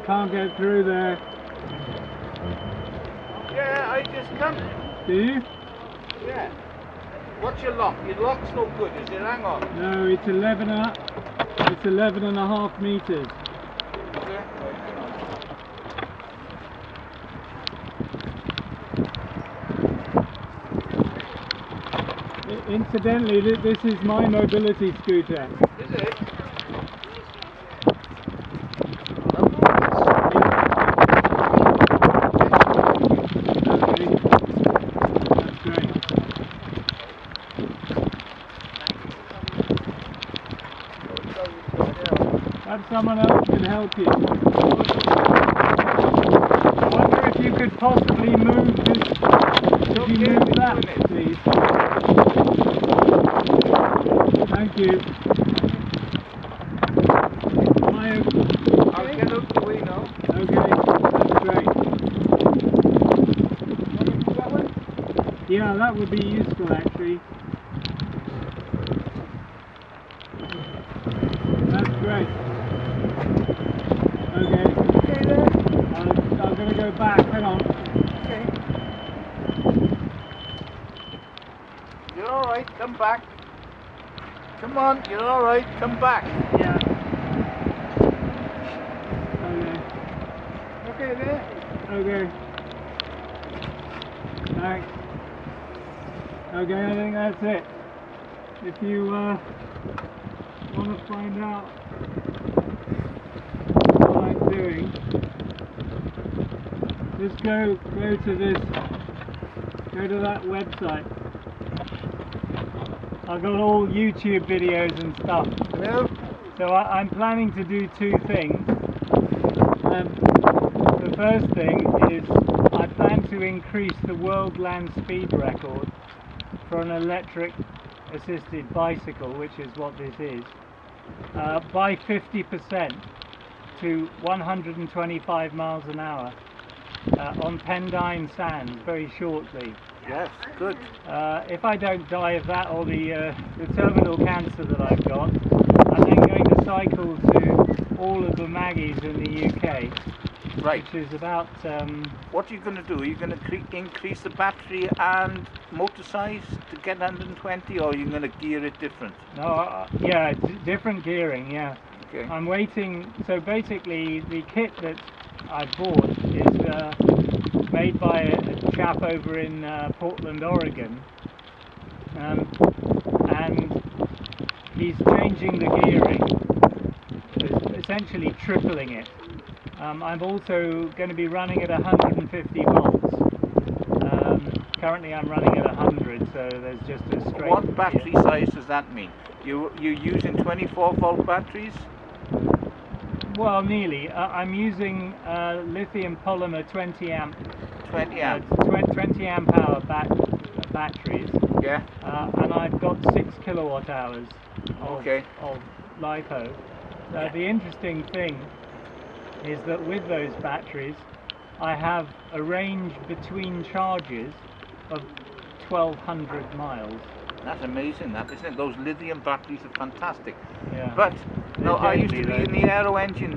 can't get through there. Yeah, I just come. Do you? Yeah. What's your lock? Your lock's no good, is it? Hang on. No, it's 11 and a half meters. Is it? Right, hang on. Incidentally, this is my mobility scooter. Is it? Okay. That's great. Perhaps someone else can help you. I wonder if you could possibly move this. Could you move that, please? Thank you. I'll get out the way now. Okay, that's great. Yeah, that would be useful actually. That's great. Okay. Okay then. I'm going to go back. Hang on. Okay. You're alright, come back. Come on, you're alright, come back. Yeah. Okay there. Okay. Thanks. Okay, I think that's it. If you want to find out what I'm doing, just go to that website. I've got all YouTube videos and stuff. Hello? So I'm planning to do two things. The first thing is I plan to increase the world land speed record for an electric assisted bicycle, which is what this is, by 50% to 125 miles an hour on Pendine Sands very shortly. Yes, good. If I don't die of that or the terminal cancer that I've got, I'm then going to cycle to all of the Maggies in the UK, Right. which is about... What are you going to do? Are you going to increase the battery and motor size to get 120, or are you going to gear it different? No, yeah, different gearing, yeah. Okay. I'm waiting, so basically the kit that I bought is made by a chap over in Portland, Oregon, and he's changing the gearing, essentially tripling it. I'm also going to be running at 150 volts. Currently I'm running at 100, so there's just a straight... What battery size does that mean? You're using 24 volt batteries? Well, nearly. I'm using lithium polymer 20 amp 20 amp. 20 amp hour batteries. Yeah. And I've got 6 kilowatt hours of LiPo. The interesting thing is that with those batteries I have a range between charges of 1,200 miles. That's amazing, that, isn't it? Those lithium batteries are fantastic. Yeah. But no, I used to be deadly, in the aero engine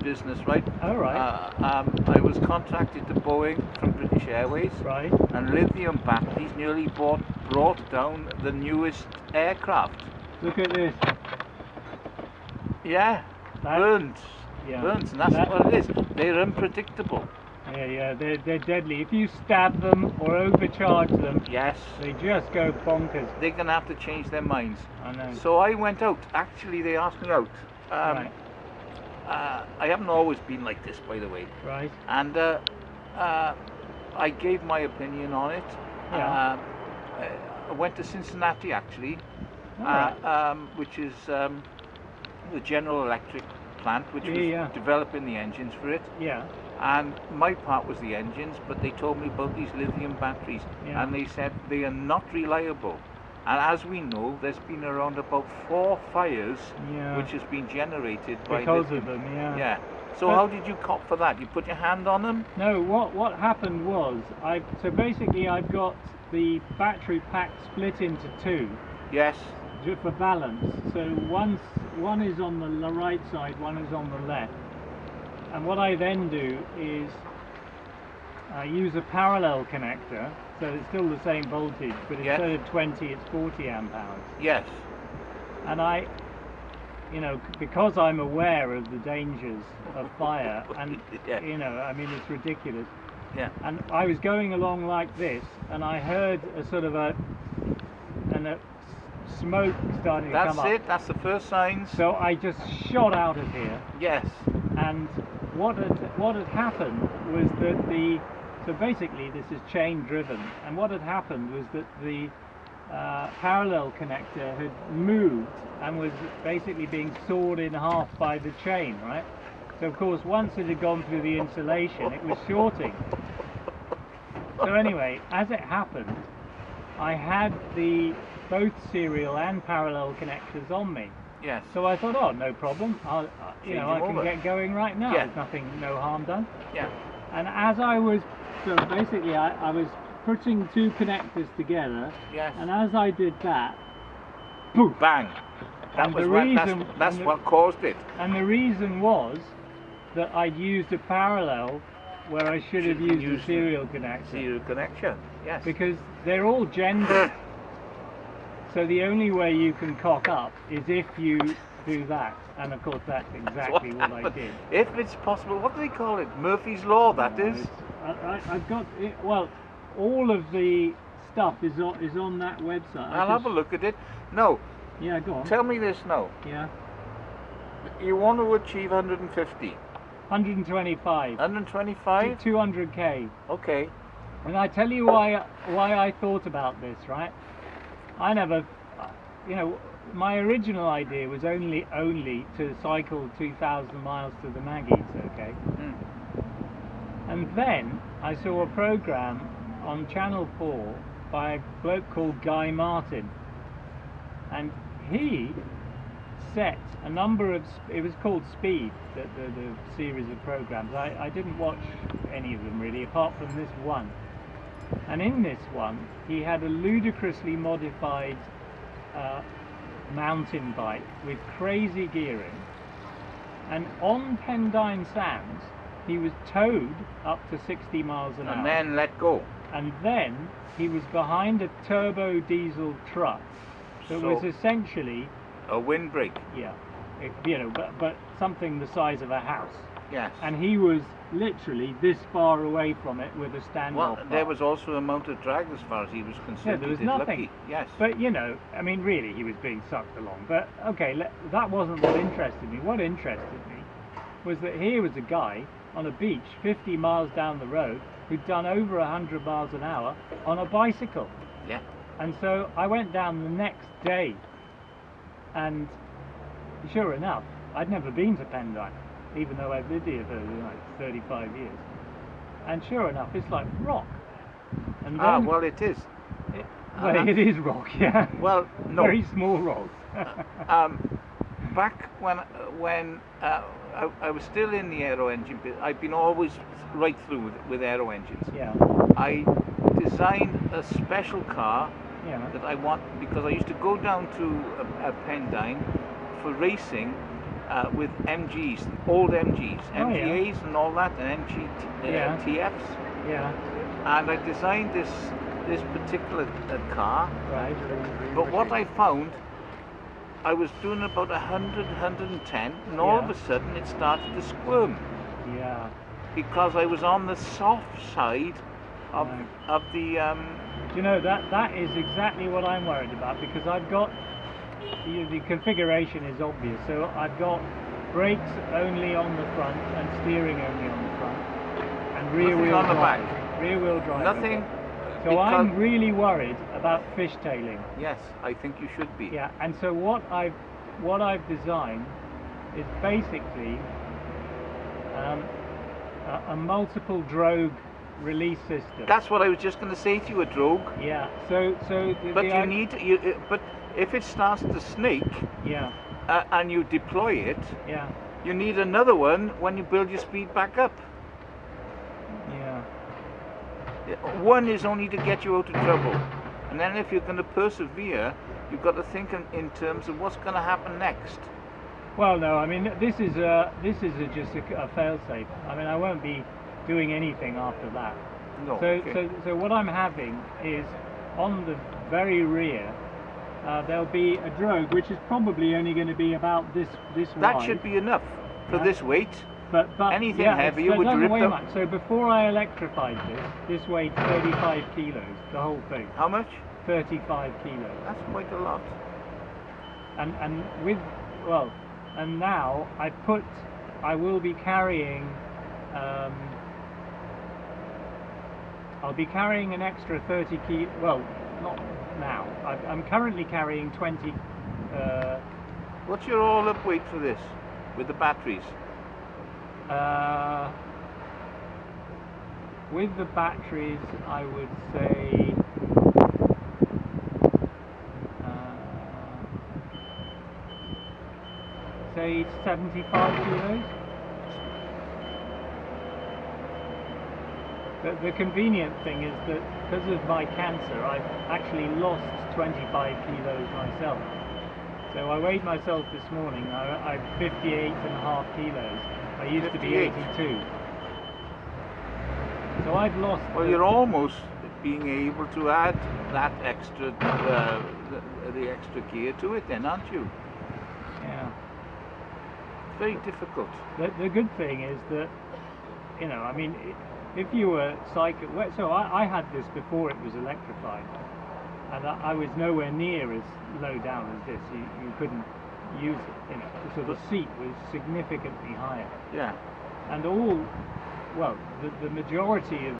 business, right? Oh, right. I was contracted to Boeing from British Airways. Right. And lithium batteries nearly brought down the newest aircraft. Look at this. Yeah. Burns. Yeah. Burns, and that's what it is. They're unpredictable. Yeah, they're deadly. If you stab them or overcharge them, yes, they just go bonkers. They're going to have to change their minds. I know. So I went out. Actually, they asked me out. Right. I haven't always been like this, by the way. Right. And I gave my opinion on it. Yeah. I went to Cincinnati, actually, which is the General Electric plant, which was developing the engines for it. Yeah. And my part was the engines, but they told me about these lithium batteries, and they said they are not reliable. And as we know, there's been around about 4 fires which has been generated by because lithium. of them. Yeah. So how did you cop for that? You put your hand on them? No. What happened was so basically I've got the battery pack split into 2. Yes. For balance. So one is on the right side, one is on the left. And what I then do is I use a parallel connector, so it's still the same voltage, but Yes. instead of 20, it's 40 amp hours. Yes. And I, because I'm aware of the dangers of fire, and Yeah. I mean, it's ridiculous. Yeah. And I was going along like this, and I heard a sort of a smoke starting to come up. That's it. That's the first signs. So I just shot out of here, Yes. and what had happened was that so basically this is chain driven, and what had happened was that the parallel connector had moved and was basically being sawed in half by the chain, right? So of course once it had gone through the insulation, it was shorting. So anyway, as it happened, I had both serial and parallel connectors on me. Yes. So I thought, oh, no problem. I can over. get going right now. Yeah. There's no harm done. Yeah. And as I was, so basically I was putting two connectors together. Yes. And as I did that, poof. Bang. That And was the what, reason- that's and the- what caused it. And the reason was that I'd used a parallel where I should have used a serial connector. Serial connection. Yes. Because they're all gendered. So the only way you can cock up is if you do that. And of course that's exactly what I did. If it's possible, what do they call it? Murphy's Law, that is. I've got it, well, all of the stuff is on that website. I'll have a look at it. No, Yeah, go on. tell me this now. Yeah, You want to achieve 150, 125, 125? 200k. Okay. And I tell you why I thought about this, right? I never, my original idea was only to cycle 2,000 miles to the Maggies, okay? Mm. And then I saw a program on Channel 4 by a bloke called Guy Martin, and he set a number of, it was called Speed, the series of programs. I didn't watch any of them really, apart from this one. And in this one, he had a ludicrously modified mountain bike with crazy gearing, and on Pendine Sands, he was towed up to 60 miles an hour. And then let go. And then he was behind a turbo diesel truck that So- was essentially, A windbreak. yeah, but something the size of a house. Yes. And he was literally this far away from it with a standoff. Well, there bar. was also a amount of drag as far as he was concerned. there was He did nothing. lucky. Yes. But I mean, really, he was being sucked along. But okay, that wasn't what interested me. What interested me was that here was a guy on a beach 50 miles down the road who'd done over 100 miles an hour on a bicycle. Yeah. And so I went down the next day, and sure enough, I'd never been to Pendine, even though I've lived here for like 35 years. And sure enough, it's like rock. And then, Well, it is. it is rock, yeah. Well, no. Very small rocks. Back when I was still in the aero engine bit, I've been always right through with aero engines. Yeah, I designed a special car yeah. that I want, because I used to go down to a Pendine for racing with MGs, old MGs, Oh, yeah. MGAs and all that, and Yeah. TFs. Yeah, And I designed this particular car. right. But what I found, I was doing about 100, 110, and all of Yeah. a sudden it started to squirm, Yeah. because I was on the soft side of, Right. of the... Do you know, that is exactly what I'm worried about, because I've got, the configuration is obvious, so I've got brakes only on the front and steering only on the front, and rear Nothing wheel on the drive. back. Rear wheel drive. Nothing. So I'm because- really worried about fishtailing. Yes, I think you should be. Yeah, and so what I've designed is basically a multiple drogue release system. That's what I was just going to say to you, a drogue. Yeah. So But you need, but if it starts to snake Yeah. and you deploy it, Yeah. you need another one when you build your speed back up. Yeah. One is only to get you out of trouble, and then if you're going to persevere, you've got to think in terms of what's going to happen next. Well, no, I mean this is just a fail-safe. I mean I won't be doing anything after that. No. So, Okay. so what I'm having is on the very rear. There'll be a drogue, which is probably only going to be about this That wide. should be enough for Yeah. this weight. But anything yeah, heavier it would doesn't rip weigh them. much. So before I electrified this weighed 35 kilos, the whole thing. How much? 35 kilos. That's quite a lot. And with and now I will be carrying. I'll be carrying an extra 30 kilo. Well, not now. I'm currently carrying 20. What's your all-up weight for this, with the batteries? With the batteries, I would say say 75 kilos. The convenient thing is that because of my cancer, I've actually lost 25 kilos myself. So I weighed myself this morning. I'm 58.5 kilos. I used to be 82. So I've lost. Well, you're almost being able to add that extra, the extra gear to it, then, aren't you? Yeah. It's very difficult. The good thing is that, you know, I mean, if you were so I had this before it was electrified, and I was nowhere near as low down as this. You couldn't use it, you know, so the seat was significantly higher. Yeah. And the majority of